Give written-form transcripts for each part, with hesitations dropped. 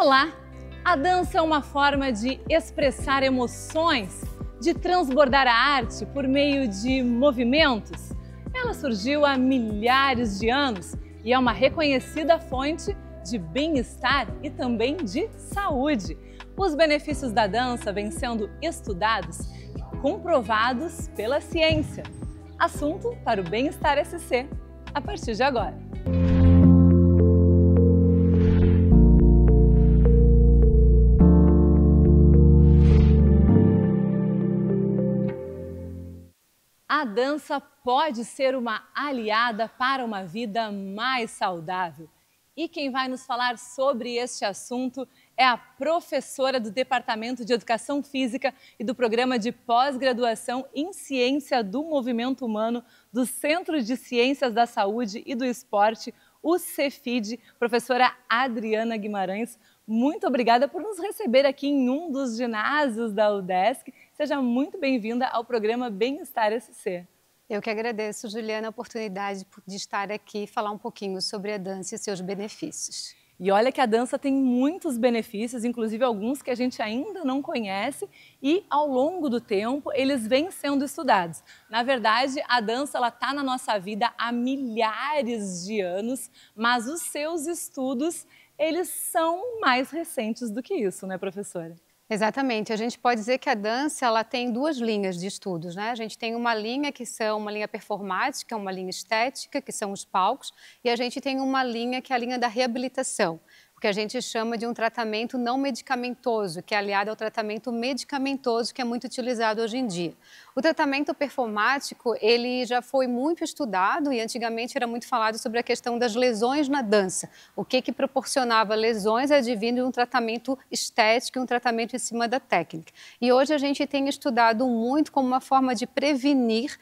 Olá! A dança é uma forma de expressar emoções, de transbordar a arte por meio de movimentos. Ela surgiu há milhares de anos e é uma reconhecida fonte de bem-estar e também de saúde. Os benefícios da dança vêm sendo estudados e comprovados pela ciência. Assunto para o Bem-Estar SC, a partir de agora. A dança pode ser uma aliada para uma vida mais saudável. E quem vai nos falar sobre este assunto é a professora do Departamento de Educação Física e do Programa de Pós-Graduação em Ciência do Movimento Humano do Centro de Ciências da Saúde e do Esporte, o Cefid, professora Adriana Guimarães. Muito obrigada por nos receber aqui em um dos ginásios da UDESC. Seja muito bem-vinda ao programa Bem-Estar SC. Eu que agradeço, Juliana, a oportunidade de estar aqui e falar um pouquinho sobre a dança e seus benefícios. E olha que a dança tem muitos benefícios, inclusive alguns que a gente ainda não conhece e ao longo do tempo eles vêm sendo estudados. Na verdade, a dança está na nossa vida há milhares de anos, mas os seus estudos eles são mais recentes do que isso, né, professora? Exatamente. A gente pode dizer que a dança ela tem duas linhas de estudos, né? A gente tem uma linha que são uma linha performática, uma linha estética, que são os palcos, e a gente tem uma linha que é a linha da reabilitação, o que a gente chama de um tratamento não medicamentoso, que é aliado ao tratamento medicamentoso, que é muito utilizado hoje em dia. O tratamento performático, ele já foi muito estudado e antigamente era muito falado sobre a questão das lesões na dança. O que proporcionava lesões advindo de um tratamento estético e um tratamento em cima da técnica. E hoje a gente tem estudado muito como uma forma de prevenir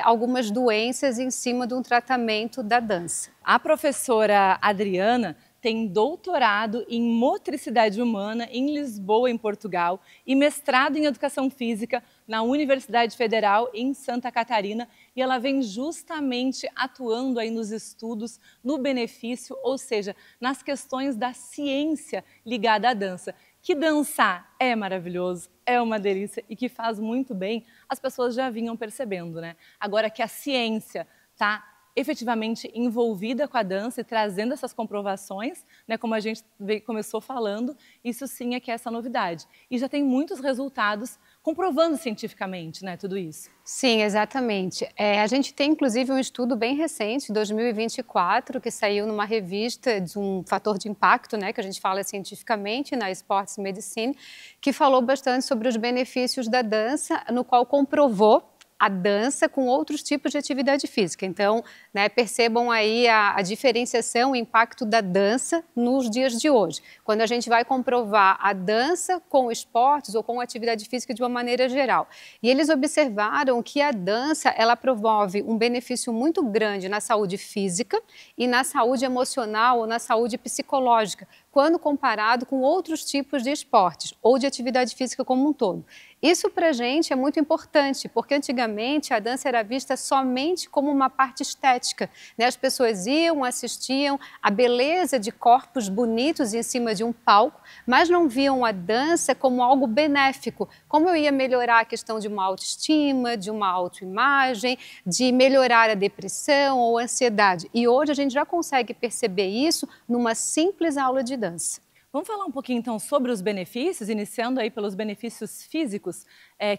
algumas doenças em cima de um tratamento da dança. A professora Adriana tem doutorado em motricidade humana em Lisboa, em Portugal, e mestrado em educação física na Universidade Federal em Santa Catarina, e ela vem justamente atuando aí nos estudos, no benefício, ou seja, nas questões da ciência ligada à dança. Que dançar é maravilhoso, é uma delícia e que faz muito bem, as pessoas já vinham percebendo, né? Agora que a ciência está efetivamente envolvida com a dança e trazendo essas comprovações, né, como a gente começou falando, isso sim é que é essa novidade. E já tem muitos resultados comprovando cientificamente, né, tudo isso. Sim, exatamente. A gente tem inclusive um estudo bem recente, 2024, que saiu numa revista de um fator de impacto, né, que a gente fala cientificamente na Sports Medicine, que falou bastante sobre os benefícios da dança, no qual comprovou a dança com outros tipos de atividade física. Então, né, percebam aí a diferenciação, o impacto da dança nos dias de hoje. Quando a gente vai comprovar a dança com esportes ou com atividade física de uma maneira geral. E eles observaram que a dança, ela promove um benefício muito grande na saúde física e na saúde emocional ou na saúde psicológica, quando comparado com outros tipos de esportes ou de atividade física como um todo. Isso para a gente é muito importante, porque antigamente a dança era vista somente como uma parte estética, né? As pessoas iam, assistiam a beleza de corpos bonitos em cima de um palco, mas não viam a dança como algo benéfico, como eu ia melhorar a questão de uma autoestima, de uma autoimagem, de melhorar a depressão ou a ansiedade. E hoje a gente já consegue perceber isso numa simples aula de dança. Vamos falar um pouquinho então sobre os benefícios, iniciando aí pelos benefícios físicos.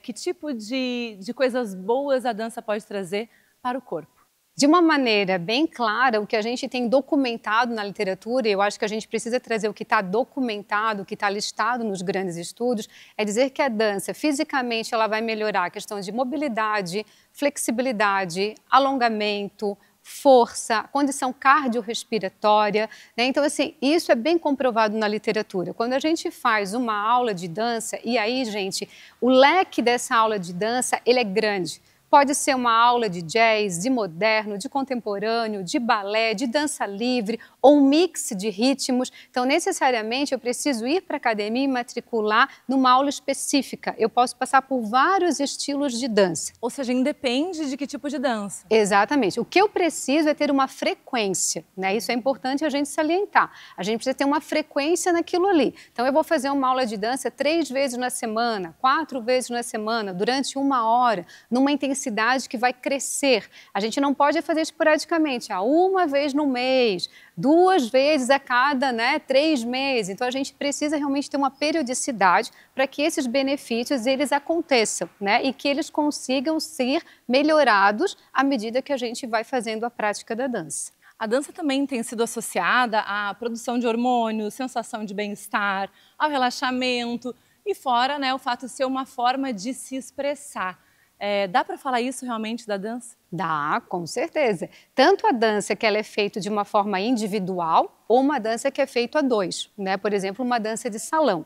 Que tipo de coisas boas a dança pode trazer para o corpo? De uma maneira bem clara, o que a gente tem documentado na literatura, e eu acho que a gente precisa trazer o que está documentado, o que está listado nos grandes estudos, é dizer que a dança, fisicamente, ela vai melhorar a questão de mobilidade, flexibilidade, alongamento, força, condição cardiorrespiratória, né? Então, assim, isso é bem comprovado na literatura. Quando a gente faz uma aula de dança, e aí, gente, o leque dessa aula de dança, ele é grande. Pode ser uma aula de jazz, de moderno, de contemporâneo, de balé, de dança livre ou um mix de ritmos. Então, necessariamente, eu preciso ir para a academia e matricular numa aula específica. Eu posso passar por vários estilos de dança. Ou seja, independe de que tipo de dança. Exatamente. O que eu preciso é ter uma frequência, né? Isso é importante a gente salientar. A gente precisa ter uma frequência naquilo ali. Então, eu vou fazer uma aula de dança 3 vezes na semana, 4 vezes na semana, durante 1 hora, numa intensidade que vai crescer. A gente não pode fazer esporadicamente, 1 vez no mês, 2 vezes a cada 3 meses. Então, a gente precisa realmente ter uma periodicidade para que esses benefícios eles aconteçam, né? E que eles consigam ser melhorados à medida que a gente vai fazendo a prática da dança. A dança também tem sido associada à produção de hormônios, sensação de bem-estar, ao relaxamento e fora, né, o fato de ser uma forma de se expressar. Dá para falar isso realmente da dança? Dá, com certeza. Tanto a dança que ela é feita de uma forma individual ou uma dança que é feita a 2, né? Por exemplo, uma dança de salão.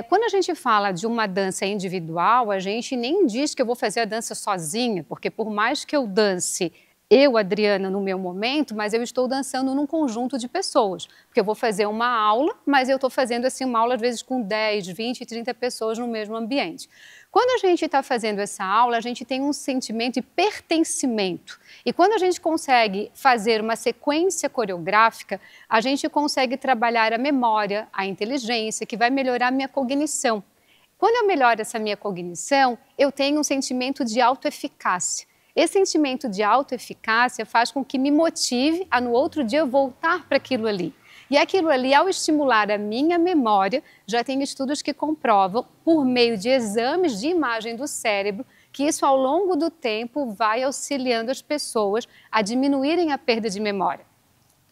Quando a gente fala de uma dança individual, a gente nem diz que eu vou fazer a dança sozinha, porque por mais que eu dance eu, Adriana, no meu momento, mas eu estou dançando num conjunto de pessoas. Porque eu vou fazer uma aula, mas eu estou fazendo assim uma aula às vezes com 10, 20, 30 pessoas no mesmo ambiente. Quando a gente está fazendo essa aula, a gente tem um sentimento de pertencimento. E quando a gente consegue fazer uma sequência coreográfica, a gente consegue trabalhar a memória, a inteligência, que vai melhorar a minha cognição. Quando eu melhoro essa minha cognição, eu tenho um sentimento de autoeficácia. Esse sentimento de autoeficácia faz com que me motive a no outro dia voltar para aquilo ali. E aquilo ali, ao estimular a minha memória, já tem estudos que comprovam, por meio de exames de imagem do cérebro, que isso ao longo do tempo vai auxiliando as pessoas a diminuírem a perda de memória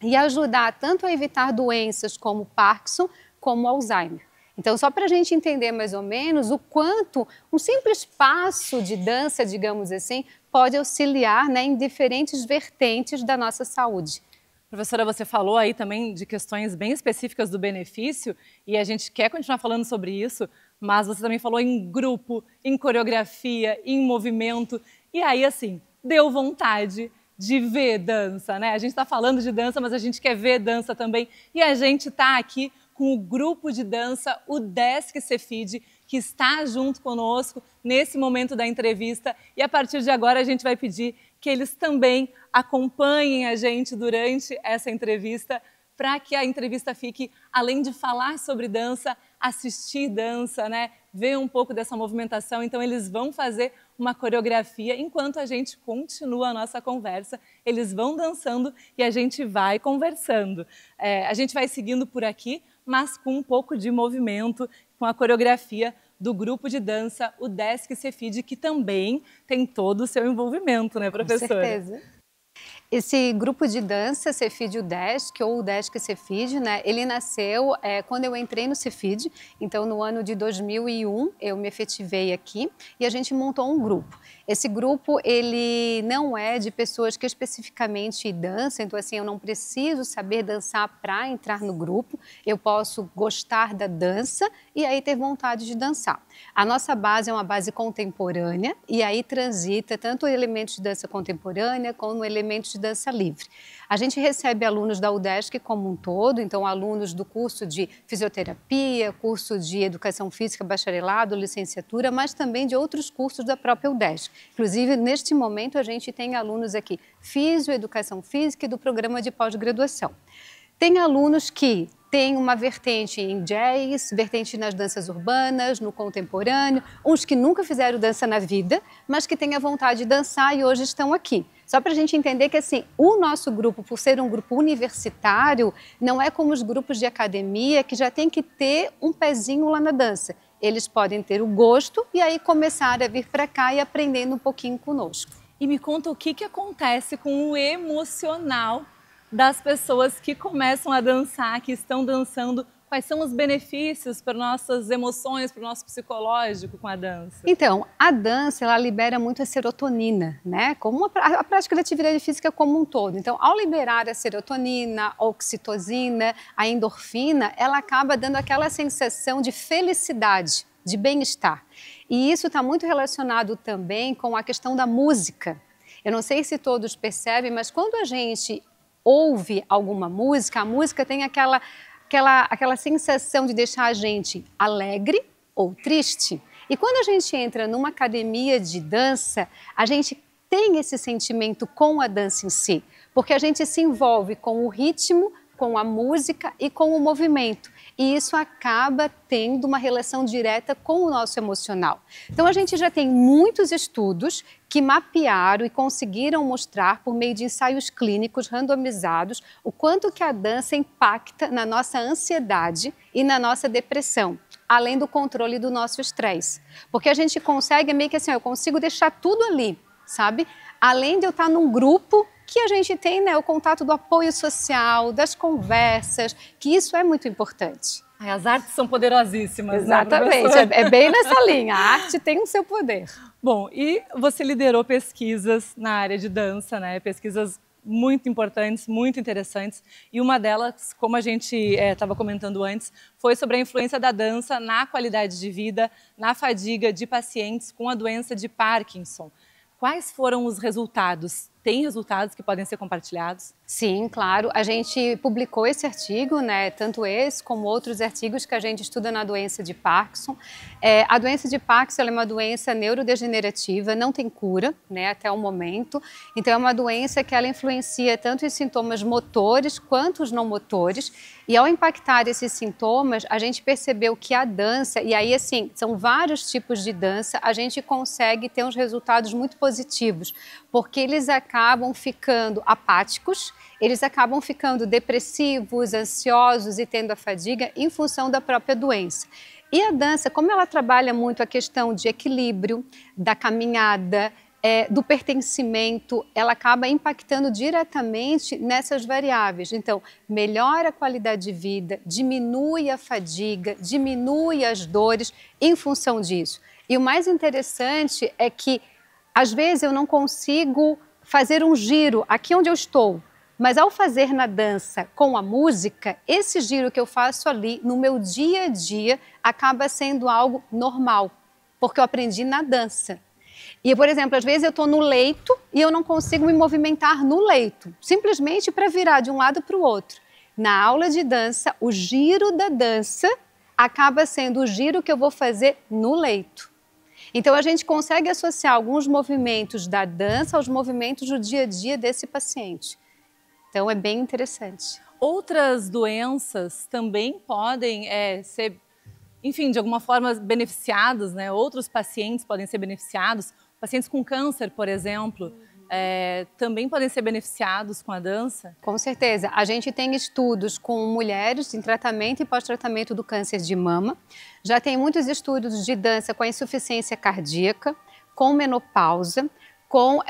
e ajudar tanto a evitar doenças como Parkinson como Alzheimer. Então, só para a gente entender mais ou menos o quanto um simples passo de dança, digamos assim, pode auxiliar em diferentes vertentes da nossa saúde. Professora, você falou aí também de questões bem específicas do benefício e a gente quer continuar falando sobre isso, mas você também falou em grupo, em coreografia, em movimento. E aí, assim, deu vontade de ver dança, né? A gente está falando de dança, mas a gente quer ver dança também. E a gente está aqui com o grupo de dança, o Desk Cefid, que está junto conosco nesse momento da entrevista. E a partir de agora a gente vai pedir que eles também acompanhem a gente durante essa entrevista, para que a entrevista fique, além de falar sobre dança, assistir dança, né? Ver um pouco dessa movimentação. Então, eles vão fazer uma coreografia enquanto a gente continua a nossa conversa. Eles vão dançando e a gente vai conversando. A gente vai seguindo por aqui, mas com um pouco de movimento, com a coreografia do grupo de dança, o Desk Cefid, que também tem todo o seu envolvimento, né, professora? Com certeza. Esse grupo de dança, Cefid o Desk, ou o Desk Cefid, né, ele nasceu quando eu entrei no Cefid. Então, no ano de 2001, eu me efetivei aqui e a gente montou um grupo. Esse grupo, ele não é de pessoas que especificamente dançam, então assim, eu não preciso saber dançar para entrar no grupo, eu posso gostar da dança e aí ter vontade de dançar. A nossa base é uma base contemporânea e aí transita tanto elementos de dança contemporânea como elementos de dança livre. A gente recebe alunos da UDESC como um todo, então alunos do curso de fisioterapia, curso de educação física, bacharelado, licenciatura, mas também de outros cursos da própria UDESC. Inclusive, neste momento, a gente tem alunos aqui, Educação Física e do programa de pós-graduação. Tem alunos que têm uma vertente em jazz, vertente nas danças urbanas, no contemporâneo, uns que nunca fizeram dança na vida, mas que têm a vontade de dançar e hoje estão aqui. Só para a gente entender que assim, o nosso grupo, por ser um grupo universitário, não é como os grupos de academia que já tem que ter um pezinho lá na dança. Eles podem ter o gosto e aí começar a vir para cá e aprendendo um pouquinho conosco. E me conta o que acontece com o emocional das pessoas que começam a dançar, que estão dançando. Quais são os benefícios para nossas emoções, para o nosso psicológico com a dança? Então, a dança, ela libera muito a serotonina, né? Como a prática da atividade física como um todo. Então, ao liberar a serotonina, a oxitocina, a endorfina, ela acaba dando aquela sensação de felicidade, de bem-estar. E isso está muito relacionado também com a questão da música. Eu não sei se todos percebem, mas quando a gente ouve alguma música, a música tem aquela sensação de deixar a gente alegre ou triste. E quando a gente entra numa academia de dança, a gente tem esse sentimento com a dança em si, porque a gente se envolve com o ritmo, com a música e com o movimento. E isso acaba tendo uma relação direta com o nosso emocional. Então a gente já tem muitos estudos que mapearam e conseguiram mostrar, por meio de ensaios clínicos randomizados, o quanto que a dança impacta na nossa ansiedade e na nossa depressão, além do controle do nosso estresse. Porque a gente consegue, meio que assim, eu consigo deixar tudo ali, sabe? Além de eu estar num grupo que a gente tem, né, o contato do apoio social, das conversas, que isso é muito importante. As artes são poderosíssimas, exatamente, né, é bem nessa linha, a arte tem o seu poder. Bom, e você liderou pesquisas na área de dança, né, pesquisas muito importantes, muito interessantes, e uma delas, como a gente estava comentando antes, foi sobre a influência da dança na qualidade de vida, na fadiga de pacientes com a doença de Parkinson. Quais foram os resultados? Tem resultados que podem ser compartilhados? Sim, claro. A gente publicou esse artigo, né? Tanto esse como outros artigos que a gente estuda na doença de Parkinson. A doença de Parkinson é uma doença neurodegenerativa, não tem cura, né, até o momento. Então é uma doença que ela influencia tanto os sintomas motores quanto os não motores. E ao impactar esses sintomas, a gente percebeu que a dança, e aí assim, são vários tipos de dança, a gente consegue ter uns resultados muito positivos, porque eles acabam ficando apáticos, eles acabam ficando depressivos, ansiosos e tendo a fadiga em função da própria doença. E a dança, como ela trabalha muito a questão de equilíbrio, da caminhada, do pertencimento, ela acaba impactando diretamente nessas variáveis. Então, melhora a qualidade de vida, diminui a fadiga, diminui as dores em função disso. E o mais interessante é que, às vezes, eu não consigo fazer um giro aqui onde eu estou, mas ao fazer na dança com a música, esse giro que eu faço ali no meu dia a dia acaba sendo algo normal, porque eu aprendi na dança. E, por exemplo, às vezes eu estou no leito e eu não consigo me movimentar no leito, simplesmente para virar de um lado para o outro. Na aula de dança, o giro da dança acaba sendo o giro que eu vou fazer no leito. Então, a gente consegue associar alguns movimentos da dança aos movimentos do dia a dia desse paciente. Então, é bem interessante. Outras doenças também podem ser, enfim, de alguma forma beneficiados, né? Outros pacientes podem ser beneficiados. Pacientes com câncer, por exemplo, também podem ser beneficiados com a dança? Com certeza. A gente tem estudos com mulheres em tratamento e pós-tratamento do câncer de mama. Já tem muitos estudos de dança com a insuficiência cardíaca, com menopausa, com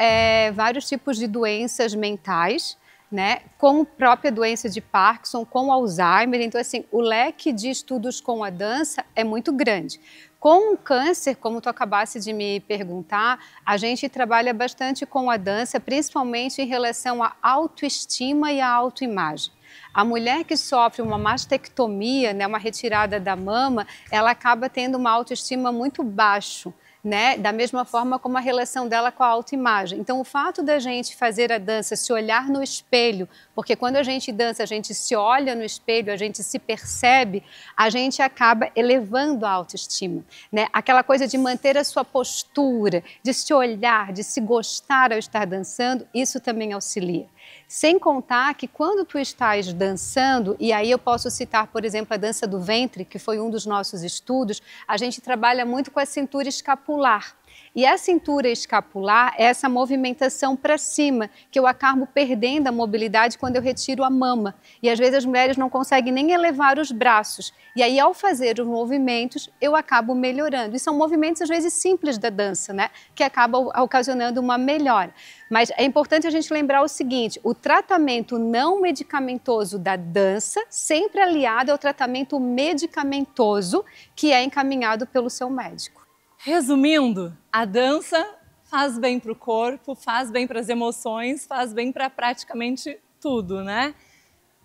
vários tipos de doenças mentais, né, com a própria doença de Parkinson, com Alzheimer. Então, assim, o leque de estudos com a dança é muito grande. Com o câncer, como tu acabaste de me perguntar, a gente trabalha bastante com a dança, principalmente em relação à autoestima e à autoimagem. A mulher que sofre uma mastectomia, né, uma retirada da mama, ela acaba tendo uma autoestima muito baixa, né? Da mesma forma como a relação dela com a autoimagem. Então, o fato da gente fazer a dança, se olhar no espelho, porque quando a gente dança, a gente se olha no espelho, a gente se percebe, a gente acaba elevando a autoestima, né? Aquela coisa de manter a sua postura, de se olhar, de se gostar ao estar dançando, isso também auxilia. Sem contar que quando tu estás dançando, e aí eu posso citar, por exemplo, a dança do ventre, que foi um dos nossos estudos, a gente trabalha muito com a cintura escapular. E a cintura escapular é essa movimentação para cima, que eu acabo perdendo a mobilidade quando eu retiro a mama. E às vezes as mulheres não conseguem nem elevar os braços. E aí, ao fazer os movimentos, eu acabo melhorando. E são movimentos, às vezes, simples da dança, né? Que acabam ocasionando uma melhora. Mas é importante a gente lembrar o seguinte, o tratamento não medicamentoso da dança sempre aliado ao tratamento medicamentoso que é encaminhado pelo seu médico. Resumindo, a dança faz bem para o corpo, faz bem para as emoções, faz bem para praticamente tudo, né?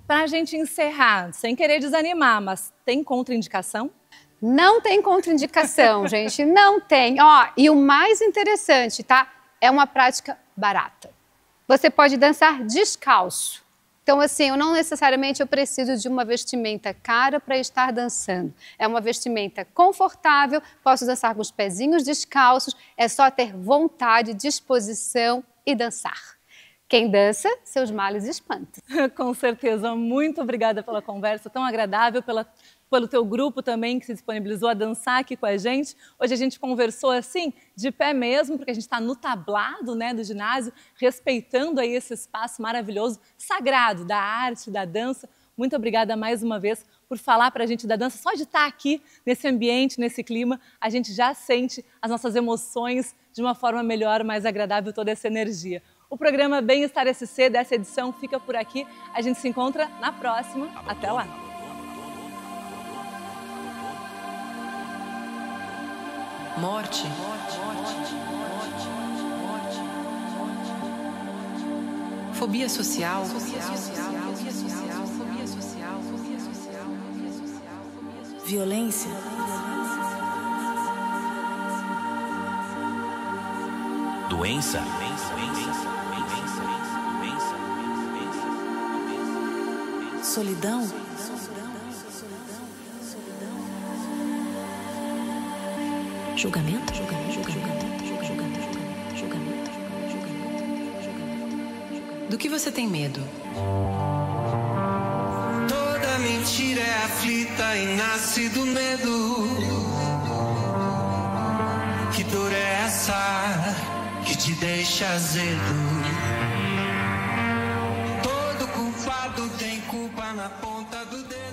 Para a gente encerrar, sem querer desanimar, mas tem contraindicação? Não tem contraindicação, gente, não tem. Ó, e o mais interessante, tá? É uma prática barata. Você pode dançar descalço. Então, assim, eu não necessariamente eu preciso de uma vestimenta cara para estar dançando. É uma vestimenta confortável, posso dançar com os pezinhos descalços, é só ter vontade, disposição e dançar. Quem dança, seus males espantam. Com certeza. Muito obrigada pela conversa tão agradável, pelo teu grupo também que se disponibilizou a dançar aqui com a gente. Hoje a gente conversou assim, de pé mesmo, porque a gente está no tablado, né, do ginásio, respeitando aí esse espaço maravilhoso, sagrado, da arte, da dança. Muito obrigada mais uma vez por falar para a gente da dança. Só de estar aqui nesse ambiente, nesse clima, a gente já sente as nossas emoções de uma forma melhor, mais agradável, toda essa energia. O programa Bem-Estar SC dessa edição fica por aqui. A gente se encontra na próxima. Até lá! Morte. Fobia social. Violência. Doença. Solidão. Julgamento. Do que você tem medo? Toda mentira é aflita e nasce do medo. Que dor é essa que te deixa azedo? Todo culpado tem culpa na ponta do dedo.